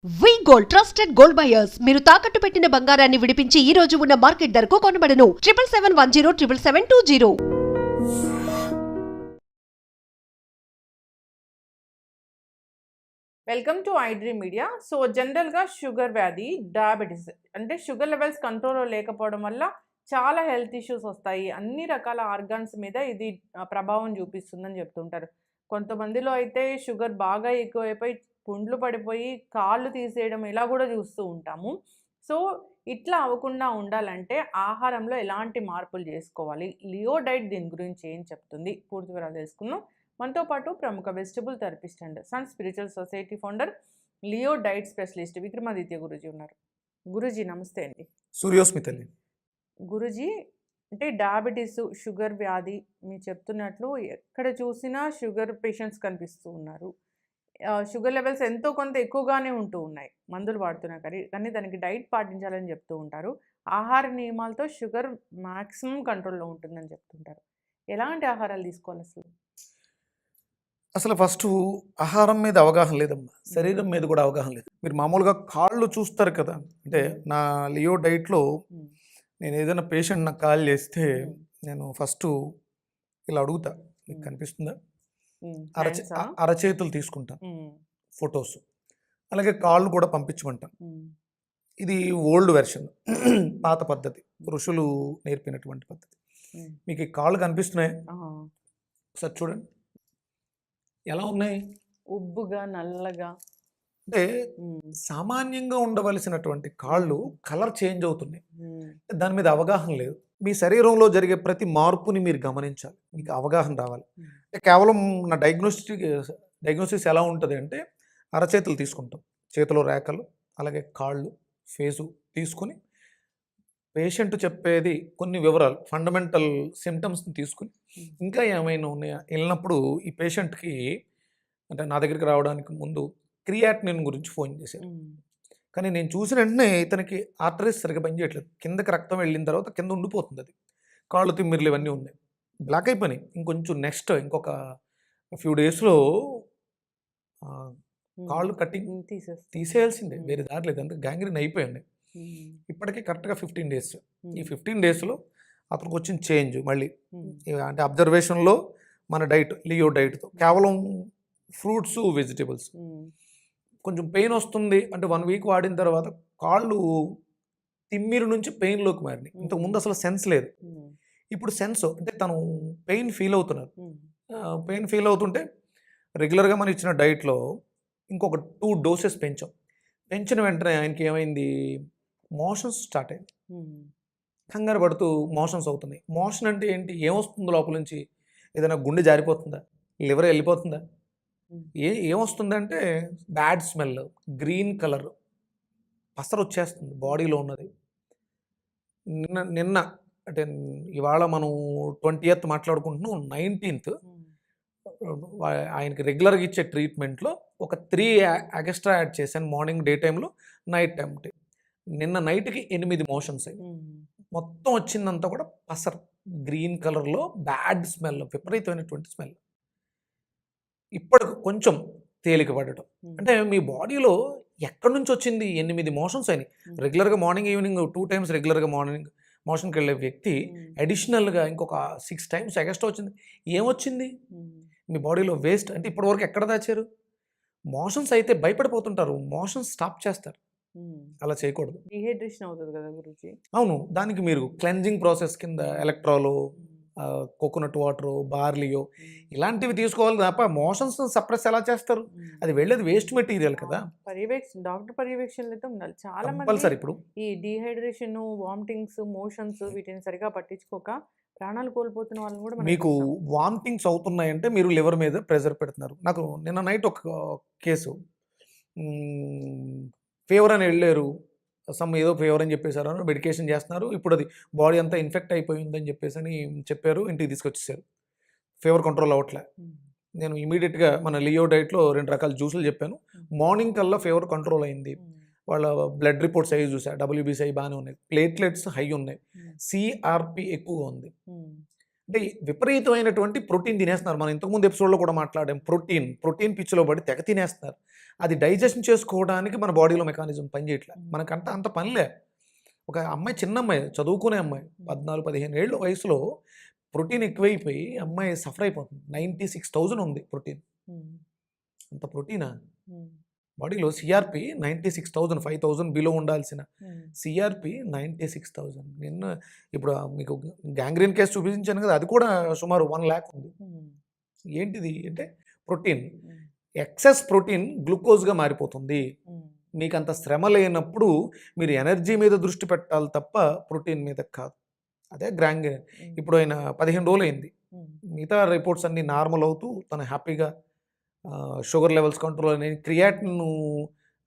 వి gold trusted gold buyers మీరు తాకట్టు పెట్టిన బంగారాన్ని విడిపించి ఈ రోజు ఉన్న మార్కెట్ ధరకు కొనబడను 7771077720. Welcome to iDream media. So జనరల్గా షుగర్ వ్యాధి, డయాబెటీస్ అంటే షుగర్ లెవెల్స్ కంట్రోల్లో లేకపోవడం వల్ల చాలా హెల్త్ ఇష్యూస్ వస్తాయి. అన్ని రకాల ఆర్గాన్స్ మీద ఇది ప్రభావం చూపిస్తుందని చెప్తుంటారు. కొంతమందిలో అయితే షుగర్ బాగా ఎక్కువైపోయి పుండ్లు పడిపోయి కాళ్ళు తీసేయడం ఇలా కూడా చూస్తూ ఉంటాము. సో ఇట్లా అవ్వకుండా ఉండాలంటే ఆహారంలో ఎలాంటి మార్పులు చేసుకోవాలి, లియో డైట్ దీని గురించి ఏం చెప్తుంది, పూర్తి వివరాలు తెలుసుకుందాం. మనతో పాటు ప్రముఖ vegetable therapist and sun spiritual society founder, Leo diet specialist Vikramaditya Guruji ఉన్నారు. గురూజీ నమస్తే అండి. సూర్యోస్మితల్లి. గురూజీ, అంటే డయాబెటీస్, షుగర్ వ్యాధి మీరు చెప్తున్నట్లు ఎక్కడ చూసినా షుగర్ పేషెంట్స్ కనిపిస్తూ ఉన్నారు. షుగర్ లెవెల్స్ ఎంతో కొంత ఎక్కువగానే ఉంటూ ఉన్నాయి మందులు వాడుతున్నా కానీ దానికి డైట్ పాటించాలని చెప్తూ ఉంటారు. ఆహార నియమాలతో షుగర్ మ్యాక్సిమం కంట్రోల్లో ఉంటుందని చెప్తుంటారు. ఎలాంటి ఆహారాలు తీసుకోవాలి అసలు ఫస్ట్ ఆహారం మీద అవగాహన లేదమ్మా, శరీరం మీద కూడా అవగాహన లేదు. మీరు మామూలుగా కాళ్ళు చూస్తారు కదా, అంటే నా లియో డైట్లో నేను ఏదైనా పేషెంట్ నాకు కాల్ చేస్తే నేను ఫస్ట్ ఇలా అడుగుతా, మీకు కనిపిస్తుందా, అరచేతులు తీసుకుంటాను ఫొటోస్, అలాగే కాళ్ళు కూడా పంపించమంటాను. ఇది ఓల్డ్ వెర్షన్, పాత పద్ధతి, ఋషులు నేర్పినటువంటి పద్ధతి. మీకు ఈ కాళ్ళు కనిపిస్తున్నాయి, ఒకసారి చూడండి ఎలా ఉన్నాయి, ఉబ్బుగా నల్లగా. అంటే సామాన్యంగా ఉండవలసినటువంటి కాళ్ళు కలర్ చేంజ్ అవుతున్నాయి. దాని మీద అవగాహన లేదు. మీ శరీరంలో జరిగే ప్రతి మార్పుని మీరు గమనించాలి, మీకు అవగాహన రావాలి. కేవలం నా డయాగ్నోసిస్ ఎలా ఉంటుంది అంటే, అరచేతులు తీసుకుంటాం, చేతిలో రేఖలు, అలాగే కాళ్ళు, ఫేసు తీసుకొని పేషెంట్ చెప్పేది కొన్ని వివరాలు, ఫండమెంటల్ సిమ్టమ్స్ని తీసుకుని ఇంకా ఏమైనా ఉన్నాయా వెళ్ళినప్పుడు ఈ పేషెంట్కి, అంటే నా దగ్గరికి రావడానికి ముందు క్రియాటినిన్ గురించి ఫోన్ చేశారు. కానీ నేను చూసిన వెంటనే ఇతనికి ఆర్టరీస్ సరిగ్గా పనిచేయట్లేదు, కిందకి రక్తం వెళ్ళిన తర్వాత కింద ఉండిపోతుంది, అది కాళ్ళు తిమ్మిర్లు ఇవన్నీ ఉన్నాయి, బ్లాక్ అయిపోయినాయి. ఇంకొంచెం నెక్స్ట్ ఇంకొక ఫ్యూ డేస్లో కాళ్ళు కటింగ్ తీసేయాల్సిందే, వేరే దారి లేదు, అంటే గ్యాంగ్రీన్ అయిపోయింది. ఇప్పటికీ కరెక్ట్గా 15 డేస్. ఈ 15 డేస్లో అతనికి వచ్చిన చేంజ్ మళ్ళీ అంటే అబ్జర్వేషన్లో మన డైట్, లియో డైట్తో కేవలం ఫ్రూట్స్, వెజిటేబుల్స్. కొంచెం పెయిన్ వస్తుంది అంటే 1 వీక్ వాడిన తర్వాత కాళ్ళు తిమ్మిరి నుంచి పెయిన్లోకి మారినాయి. ఇంతకుముందు అసలు సెన్స్ లేదు, ఇప్పుడు సెన్స్, అంటే తను పెయిన్ ఫీల్ అవుతున్నారు. పెయిన్ ఫీల్ అవుతుంటే రెగ్యులర్గా మనం ఇచ్చిన డైట్లో ఇంకొక 2 డోసెస్ పెంచిన వెంటనే ఆయనకి ఏమైంది, మోషన్స్ స్టార్ట్ అయింది. కంగారు పడుతూ మోషన్స్ అవుతున్నాయి. మోషన్ అంటే ఏంటి, ఏమొస్తుందో లోపల నుంచి, ఏదైనా గుండె జారిపోతుందా, లివర్ వెళ్ళిపోతుందా, ఏమొస్తుందంటే బ్యాడ్ స్మెల్, గ్రీన్ కలర్ పసరు వచ్చేస్తుంది బాడీలో ఉన్నది. నిన్న అంటే ఇవాళ మనం 20th మాట్లాడుకుంటున్నాం, 19th ఆయనకి రెగ్యులర్గా ఇచ్చే ట్రీట్మెంట్లో ఒక 3 ఎక్స్ట్రా యాడ్ చేశాను, మార్నింగ్ డే టైంలో, నైట్ టైం. నిన్న నైట్కి 8 మోషన్స్ అయ్యి, మొత్తం వచ్చిందంతా కూడా పసర్, గ్రీన్ కలర్లో బ్యాడ్ స్మెల్, విపరీతమైనటువంటి స్మెల్. ఇప్పుడు కొంచెం తేలిక పడటం, అంటే మీ బాడీలో ఎక్కడి నుంచి వచ్చింది, 8 మోషన్స్ అయినాయి. రెగ్యులర్గా మార్నింగ్ ఈవినింగ్ 2 times రెగ్యులర్గా మార్నింగ్ మోషన్కి వెళ్ళే వ్యక్తి అడిషనల్గా ఇంకొక 6 times ఎక్స్ట్రా వచ్చింది. ఏమొచ్చింది మీ బాడీలో, వేస్ట్. అంటే ఇప్పటివరకు ఎక్కడ దాచారు? మోషన్స్ అయితే భయపడిపోతుంటారు, మోషన్స్ స్టాప్ చేస్తారు, అలా చేయకూడదు. డిహైడ్రేషన్ అవుతుంది కదా గురూజీ. అవును, దానికి మీరు క్లెన్జింగ్ ప్రాసెస్ కింద ఎలక్ట్రాలు, కోకోనట్ వాటరు, బార్లియో ఇలాంటివి తీసుకోవాలి తప్ప మోషన్స్ సప్రెస్ ఎలా చేస్తారు? అది వెళ్ళేది వేస్ట్ మెటీరియల్ కదా. డాక్టర్ పర్యవేక్షణలో అయితే ఉండాలి. చాలా మంది ఇప్పుడు ఈ డిహైడ్రేషన్, వామిటింగ్స్, మోషన్స్ వీటిని సరిగా పట్టించుకోక ప్రాణాలు కోల్పోతున్న వాళ్ళని కూడా మీకు వామిటింగ్స్ అవుతున్నాయంటే మీరు లివర్ మీద ప్రెషర్ పెడుతున్నారు. నాకు నిన్న నైట్ ఒక కేసు, ఫీవర్ అని వెళ్ళారు, ఏదో ఫీవర్ అని చెప్పేశారు, మెడికేషన్ చేస్తున్నారు, ఇప్పుడు అది బాడీ అంతా ఇన్ఫెక్ట్ అయిపోయిందని చెప్పేసి అని చెప్పారు, ఇంటికి తీసుకొచ్చేసారు, ఫీవర్ కంట్రోల్ అవ్వట్లే. నేను ఇమీడియట్గా మన లియో డైట్లో 2 రకాల జ్యూసులు చెప్పాను, మార్నింగ్ కల్లా ఫీవర్ కంట్రోల్ అయింది. వాళ్ళ బ్లడ్ రిపోర్ట్స్ అవి చూసారు, WBC బాగానే ఉన్నాయి, ప్లేట్లెట్స్ హై ఉన్నాయి, CRP ఎక్కువగా ఉంది. అంటే విపరీతమైనటువంటి ప్రోటీన్ తినేస్తున్నారు. మనం ఇంతకుముందు ఎపిసోడ్లో కూడా మాట్లాడాం. ప్రోటీన్ పిచ్చిలో పడి తెగ తినేస్తున్నారు. అది డైజెషన్ చేసుకోవడానికి మన బాడీలో మెకానిజం పనిచేయట్లే. మనకంటే అంత పనిలే. ఒక అమ్మాయి, చిన్న అమ్మాయి, చదువుకునే అమ్మాయి, 14-15 ఏళ్ళ వయసులో ప్రోటీన్ ఎక్కువైపోయి అమ్మాయి సఫర్ అయిపోతుంది. 96,000 ఉంది ప్రోటీన్. అంత ప్రోటీనా? బాడీలో సిఆర్పి 96,000, 5,000 బిలో ఉండాల్సిన సిఆర్పి 96,000. నిన్న ఇప్పుడు మీకు గ్యాంగ్రీన్ కేసు చూపించాను కదా, అది కూడా సుమారు 1 lakh ఉంది. ఏంటిది అంటే ప్రోటీన్. ఎక్సెస్ ప్రోటీన్ గ్లూకోజ్గా మారిపోతుంది. మీకు అంత శ్రమ లేనప్పుడు మీరు ఎనర్జీ మీద దృష్టి పెట్టాలి తప్ప ప్రోటీన్ మీద కాదు. అదే గ్యాంగ్రీన్. ఇప్పుడు ఆయన 15 రోజులు అయింది. మిగతా రిపోర్ట్స్ అన్నీ నార్మల్ అవుతూ తను హ్యాపీగా షుగర్ లెవెల్స్ కంట్రోల్ అని, క్రియాటిన్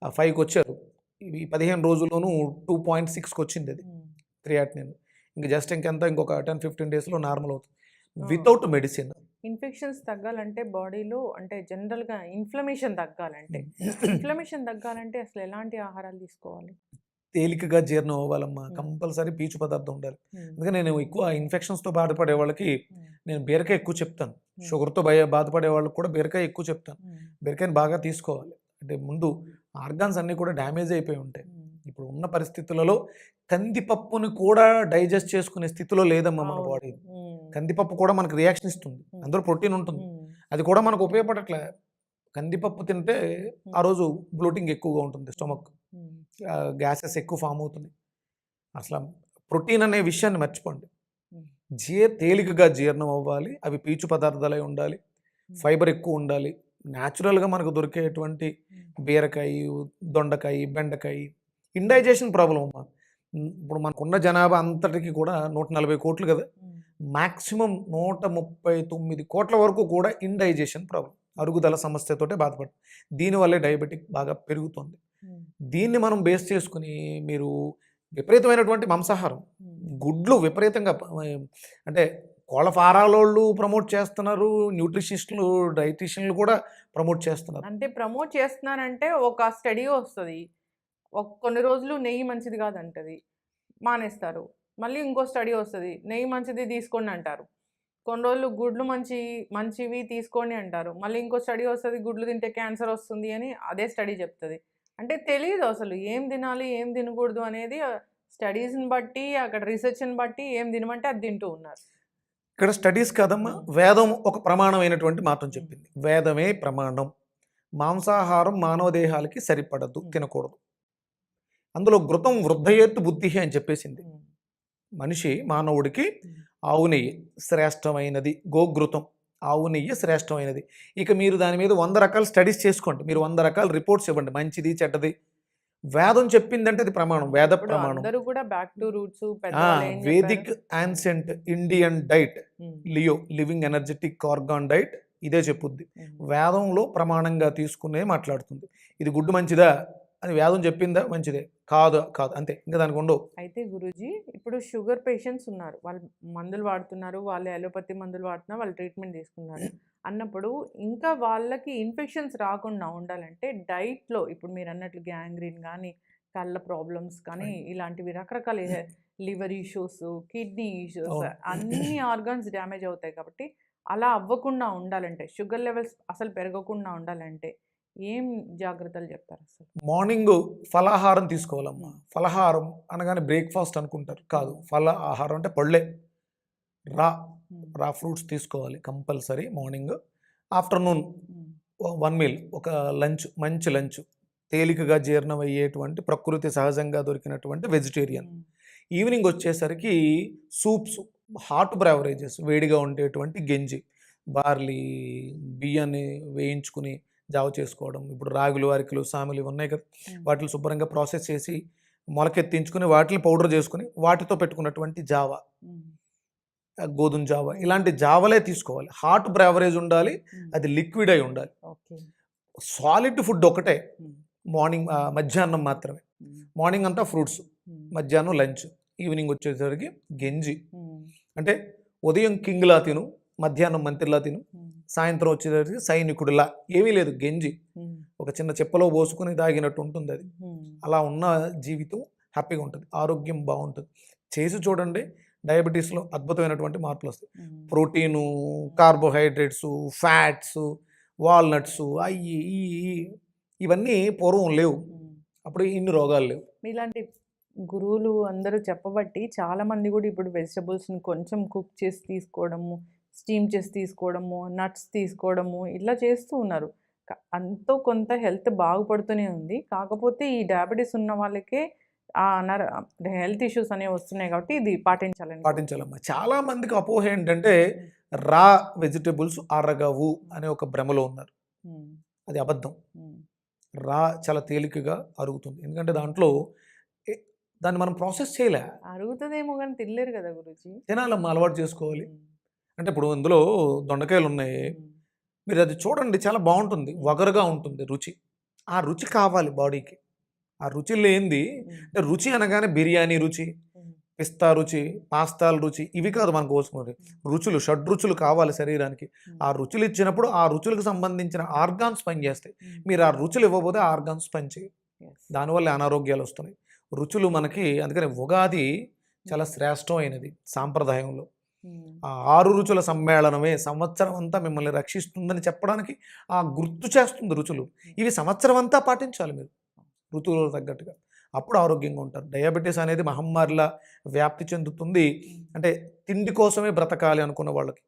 5కి వచ్చారు. ఇవి 15 రోజుల్లోనూ 2.6కి వచ్చింది అది క్రియాటిన్. ఇంకా జస్ట్ ఇంకొక 10-15 డేస్లో నార్మల్ అవుతుంది వితౌట్ మెడిసిన్. ఇన్ఫెక్షన్స్ తగ్గాలంటే బాడీలో, అంటే జనరల్గా ఇన్ఫ్లమేషన్ తగ్గాలంటే అసలు ఎలాంటి ఆహారాలు తీసుకోవాలి? తేలికగా జీర్ణం అవ్వాలమ్మా. కంపల్సరీ పీచు పదార్థం ఉండాలి. అందుకని నేను ఎక్కువ ఇన్ఫెక్షన్స్తో బాధపడే వాళ్ళకి నేను బీరకాయ ఎక్కువ చెప్తాను. షుగర్తో బాధపడే వాళ్ళకి కూడా బీరకాయ ఎక్కువ చెప్తాను. బీరకాయని బాగా తీసుకోవాలి. అంటే ముందు ఆర్గాన్స్ అన్నీ కూడా డ్యామేజ్ అయిపోయి ఉంటాయి. ఇప్పుడు ఉన్న పరిస్థితులలో కందిపప్పుని కూడా డైజెస్ట్ చేసుకునే స్థితిలో లేదమ్మా మన బాడీ. కందిపప్పు కూడా మనకు రియాక్షన్ ఇస్తుంది, అందులో ప్రోటీన్ ఉంటుంది, అది కూడా మనకు ఉపయోగపడట్లే. కందిపప్పు తింటే ఆ రోజు బ్లోటింగ్ ఎక్కువగా ఉంటుంది, స్టమక్ గ్యాసెస్ ఎక్కువ ఫామ్ అవుతున్నాయి. అసలు ప్రోటీన్ అనే విషయాన్ని మర్చిపోండి. తేలికగా జీర్ణం అవ్వాలి, అవి పీచు పదార్థాలై ఉండాలి, ఫైబర్ ఎక్కువ ఉండాలి. న్యాచురల్గా మనకు దొరికేటువంటి బీరకాయ, దొండకాయ, బెండకాయ. ఇండైజెషన్ ప్రాబ్లం అమ్మా. ఇప్పుడు మనకున్న జనాభా అంతటికి కూడా 140 కోట్లు కదా, మ్యాక్సిమం 139 కోట్ల వరకు కూడా ఇండైజెషన్ ప్రాబ్లం, అరుగుదల సమస్యతోటే బాధపడుతుంది. దీనివల్లే డయాబెటిక్ బాగా పెరుగుతుంది. దీన్ని మనం బేస్ చేసుకుని మీరు విపరీతమైనటువంటి మాంసాహారం, గుడ్లు విపరీతంగా, అంటే కోళ్ళ ఫారాలోళ్ళు ప్రమోట్ చేస్తున్నారు, న్యూట్రిషనిస్టులు, డైటీషియన్లు కూడా ప్రమోట్ చేస్తున్నారు. అంటే ప్రమోట్ చేస్తున్నారంటే ఒక స్టడీ వస్తుంది, కొన్ని రోజులు నెయ్యి మంచిది కాదంటది, మానేస్తారు. మళ్ళీ ఇంకో స్టడీ వస్తుంది, నెయ్యి మంచిది తీసుకోండి అంటారు. కొన్ని రోజులు గుడ్లు మంచివి తీసుకోండి అంటారు. మళ్ళీ ఇంకో స్టడీ వస్తుంది, గుడ్లు తింటే క్యాన్సర్ వస్తుంది అని అదే స్టడీ చెప్తుంది. అంటే తెలియదు అసలు ఏం తినాలి ఏం తినకూడదు అనేది. స్టడీస్ని బట్టి, అక్కడ రీసెర్చ్ని బట్టి ఏం తినమంటే అది తింటూ ఉన్నారు. ఇక్కడ స్టడీస్ కాదమ్మా, వేదం ఒక ప్రమాణమైనటువంటి మాత్రం చెప్పింది. వేదమే ప్రమాణం. మాంసాహారం మానవ దేహాలకి సరిపడదు, తినకూడదు. అందులో ఘృతం వృద్ధయేత్తు బుద్ధి అని చెప్పేసింది. మనిషి మానవుడికి ఆవు నెయ్యి శ్రేష్టమైనది, గోఘృతం ఆవు నెయ్యి శ్రేష్టమైనది. ఇక మీరు దాని మీద 100 రకాల స్టడీస్ చేసుకోండి, మీరు 100 రకాల రిపోర్ట్స్ ఇవ్వండి, మంచిది చెడ్డది. వేదం చెప్పిందంటే అది ప్రమాణం, వేద ప్రమాణం. అందరూ కూడా back to roots. Vedic ancient Indian diet, Leo living energetic organ diet ఇదే చెప్పుద్ది. వేదంలో ప్రమాణంగా తీసుకునే మాట్లాడుతుంది. ఇది గుడ్డు మంచిదా అని వేదం చెప్పిందా, మంచిదే, కాదు అంతే, ఇంకా దానికి ఉండవు. అయితే గురూజీ, ఇప్పుడు షుగర్ పేషెంట్స్ ఉన్నారు, వాళ్ళు మందులు వాడుతున్నారు, వాళ్ళు అలోపతి మందులు వాడుతున్నారు, వాళ్ళు ట్రీట్మెంట్ తీసుకున్నారు అన్నప్పుడు ఇంకా వాళ్ళకి ఇన్ఫెక్షన్స్ రాకుండా ఉండాలంటే డైట్లో, ఇప్పుడు మీరు అన్నట్లు గ్యాంగ్రీన్ కానీ, కళ్ళ ప్రాబ్లమ్స్ కానీ, ఇలాంటివి రకరకాల లివర్ ఇష్యూస్, కిడ్నీ ఇష్యూస్, అన్ని ఆర్గాన్స్ డ్యామేజ్ అవుతాయి. కాబట్టి అలా అవ్వకుండా ఉండాలంటే, షుగర్ లెవెల్స్ అసలు పెరగకుండా ఉండాలంటే ఏం జాగ్రత్తలు చెప్తారు? అసలు మార్నింగ్ ఫలాహారం తీసుకోవాలమ్మా. ఫలాహారం అనగానే బ్రేక్ఫాస్ట్ అనుకుంటారు, కాదు. ఫల ఆహారం అంటే పళ్ళే, రా ఫ్రూట్స్ తీసుకోవాలి కంపల్సరీ మార్నింగ్. ఆఫ్టర్నూన్ 1 మీల్, ఒక లంచ్, మంచి లంచ్, తేలికగా జీర్ణం అయ్యేటువంటి ప్రకృతి సహజంగా దొరికినటువంటి వెజిటేరియన్. ఈవినింగ్ వచ్చేసరికి సూప్స్, హాట్ బ్రెవరేజెస్, వేడిగా ఉండేటువంటి గంజి, బార్లీ బియ్యాన్ని వేయించుకుని జావ చేసుకోవడం. ఇప్పుడు రాగులు, అరికలు, సామెలు ఉన్నాయి కదా, వాటిని శుభ్రంగా ప్రాసెస్ చేసి మొలకెత్తించుకుని వాటిని పౌడర్ చేసుకుని వాటితో పెట్టుకున్నటువంటి జావ, గోధుమ జావ, ఇలాంటి జావలే తీసుకోవాలి. హాట్ బ్రెవరేజ్ ఉండాలి, అది లిక్విడ్ అయి ఉండాలి. సాలిడ్ ఫుడ్ ఒకటే మార్నింగ్, మధ్యాహ్నం మాత్రమే. మార్నింగ్ అంతా ఫ్రూట్స్, మధ్యాహ్నం లంచ్, ఈవినింగ్ వచ్చేసరికి గంజి. అంటే ఉదయం కింగ్లా తిను, మధ్యాహ్నం మంత్రిలా తిను, సాయంత్రం వచ్చేసరికి సైనికుడిలా. ఏమీ లేదు, గంజి ఒక చిన్న చెప్పలో పోసుకుని తాగినట్టు ఉంటుంది అది. అలా ఉన్న జీవితం హ్యాపీగా ఉంటుంది, ఆరోగ్యం బాగుంటుంది. చేసి చూడండి, డయాబెటీస్లో అద్భుతమైనటువంటి మార్పులు వస్తాయి. ప్రోటీను, కార్బోహైడ్రేట్స్, ఫ్యాట్స్, వాల్నట్స్, అయ్యి ఇవన్నీ పూర్వం లేవు. అప్పుడు ఇన్ని రోగాలు లేవు. మీలాంటి గురువులు అందరూ చెప్పబట్టి చాలామంది కూడా ఇప్పుడు వెజిటబుల్స్ని కొంచెం కుక్ చేసి తీసుకోవడము, స్టీమ్ చేసి తీసుకోవడము, నట్స్ తీసుకోవడము ఇలా చేస్తూ ఉన్నారు. అంతో కొంత హెల్త్ బాగుపడుతూనే ఉంది. కాకపోతే ఈ డయాబెటీస్ ఉన్న వాళ్ళకే హెల్త్ ఇష్యూస్ అనేవి వస్తున్నాయి కాబట్టి ఇది పాటించాలమ్మా. చాలా మందికి అపోహ ఏంటంటే రా వెజిటబుల్స్ అరగవు అనే ఒక భ్రమలో ఉన్నారు. అది అబద్ధం. రా చాలా తేలికగా అరుగుతుంది. ఎందుకంటే దాంట్లో దాన్ని మనం ప్రాసెస్ చేయలే. అరుగుతుందేమో కానీ తినలేరు కదా గురుజీ. తినాలమ్మా, అలవాటు చేసుకోవాలి. అంటే ఇప్పుడు ఇందులో దొండకాయలు ఉన్నాయి, మీరు అది చూడండి, చాలా బాగుంటుంది, వగరుగా ఉంటుంది రుచి. ఆ రుచి కావాలి బాడీకి. ఆ రుచి లేనిది అంటే రుచి అనగానే బిర్యానీ రుచి, పిస్తా రుచి, పాస్తాల రుచి ఇవి కాదు మనకు కోసుకున్నది. రుచులు, షడ్రుచులు కావాలి శరీరానికి. ఆ రుచులు ఇచ్చినప్పుడు ఆ రుచులకు సంబంధించిన ఆర్గాన్స్ పనిచేస్తాయి. మీరు ఆ రుచులు ఇవ్వకపోతే ఆ ఆర్గాన్స్ పనిచేయి. దానివల్ల అనారోగ్యాలు వస్తున్నాయి. రుచులు మనకి, అందుకని ఉగాది చాలా శ్రేష్టమైనది సాంప్రదాయంలో. ఆ 6 రుచుల సమ్మేళనమే సంవత్సరం అంతా మిమ్మల్ని రక్షిస్తుందని చెప్పడానికి ఆ గుర్తు చేస్తుంది రుచులు. ఇవి సంవత్సరం అంతా పాటించాలి మీరు ఋతువులకు తగ్గట్టుగా. అప్పుడు ఆరోగ్యంగా ఉంటారు. డయాబెటీస్ అనేది మహమ్మారిలా వ్యాప్తి చెందుతుంది. అంటే తిండి కోసమే బ్రతకాలి అనుకున్న వాళ్ళకి,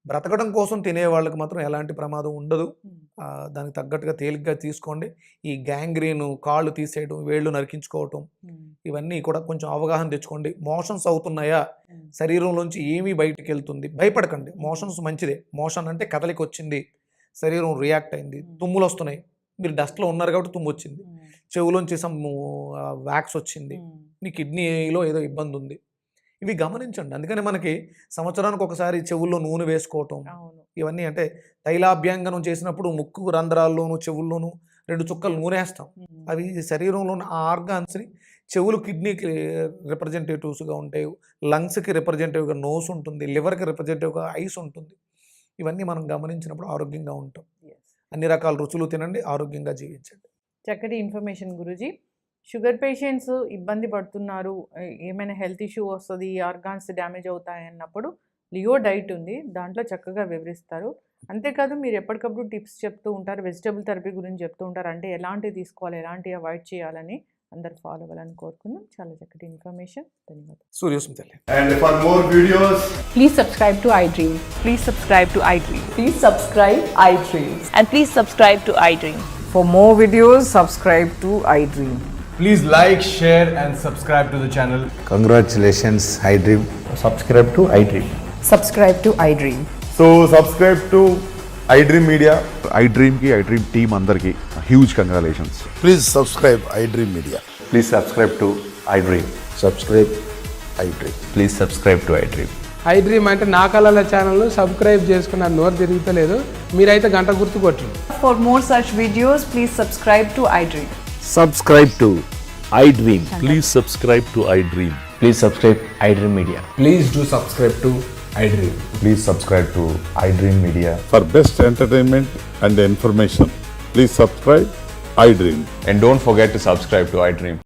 బ్రతకడం కోసం తినే వాళ్ళకి మాత్రం ఎలాంటి ప్రమాదం ఉండదు. దానికి తగ్గట్టుగా తేలిగ్గా తీసుకోండి. ఈ గ్యాంగ్రీన్, కాళ్ళు తీసేయడం, వేళ్ళు నరికించుకోవటం ఇవన్నీ కూడా కొంచెం అవగాహన తెచ్చుకోండి. మోషన్స్ అవుతున్నాయా, శరీరంలోంచి ఏమీ బయటికి వెళ్తుంది, భయపడకండి. మోషన్స్ మంచిదే. మోషన్ అంటే కదలికి వచ్చింది, శరీరం రియాక్ట్ అయింది, తుమ్ములు వస్తున్నాయి, మీరు డస్ట్లో ఉన్నారు కాబట్టి తుమ్ము వచ్చింది, చెవులోంచి వ్యాక్స్ వచ్చింది, మీ కిడ్నీలో ఏదో ఇబ్బంది ఉంది, ఇవి గమనించండి. అందుకని మనకి సంవత్సరానికి ఒకసారి చెవుల్లో నూనె వేసుకోవటం ఇవన్నీ, అంటే తైలాభ్యంగనం చేసినప్పుడు ముక్కు రంధ్రాల్లోనూ చెవుల్లోనూ 2 చుక్కలు నూనె వేస్తాం. అవి శరీరంలో ఉన్న ఆ ఆర్గాన్స్ని, చెవులు కిడ్నీకి రిప్రజెంటేటివ్స్గా ఉంటాయి, లంగ్స్కి రిప్రజెంటేటివ్గా నోస్ ఉంటుంది, లివర్కి రిప్రజెంటేటివ్గా ఐస్ ఉంటుంది. ఇవన్నీ మనం గమనించినప్పుడు ఆరోగ్యంగా ఉంటాం. అన్ని రకాల రుచులు తినండి, ఆరోగ్యంగా జీవించండి. చక్కటి ఇన్ఫర్మేషన్ గురూజీ. షుగర్ పేషెంట్స్ ఇబ్బంది పడుతున్నారు, ఏమైనా హెల్త్ ఇష్యూ వస్తుంది, ఆర్గాన్స్ డ్యామేజ్ అవుతాయి అన్నప్పుడు లియో డైట్ ఉంది, దాంట్లో చక్కగా వివరిస్తారు. అంతేకాదు మీరు ఎప్పటికప్పుడు టిప్స్ చెప్తూ ఉంటారు, వెజిటబుల్ థెరపీ గురించి చెప్తూ ఉంటారు. అంటే ఎలాంటివి తీసుకోవాలి, ఎలాంటివి అవాయిడ్ చేయాలని అందరు ఫాలో అవ్వాలని కోరుకుందాం. చాలా చక్కటి ఇన్ఫర్మేషన్. ధన్యవాదాలు. సూర్యోస్మి తల్లి. And for more videos, Please subscribe to iDream. Please subscribe to iDream. Please subscribe iDream. And please subscribe to iDream. For more videos, subscribe to iDream. please like, share and subscribe to the channel. Congratulations, iDream. Subscribe to iDream. Subscribe to iDream. So subscribe to iDream Media. iDream ki iDream team andarki huge congratulations. Please subscribe iDream Media. Please subscribe to iDream. Subscribe iDream. Please subscribe to iDream. iDream అంటే నా కళల channel subscribe చేసుకున్న నోరు తిరుగుతలేదు, మీరైతే గంట గుర్తు కొట్టండి. For more such videos, please subscribe to iDream. Subscribe to iDream. Please subscribe to iDream. Please subscribe iDream Media. Please do subscribe to iDream. Please subscribe to iDream Media. For best entertainment and information, please subscribe iDream. And don't forget to subscribe to iDream.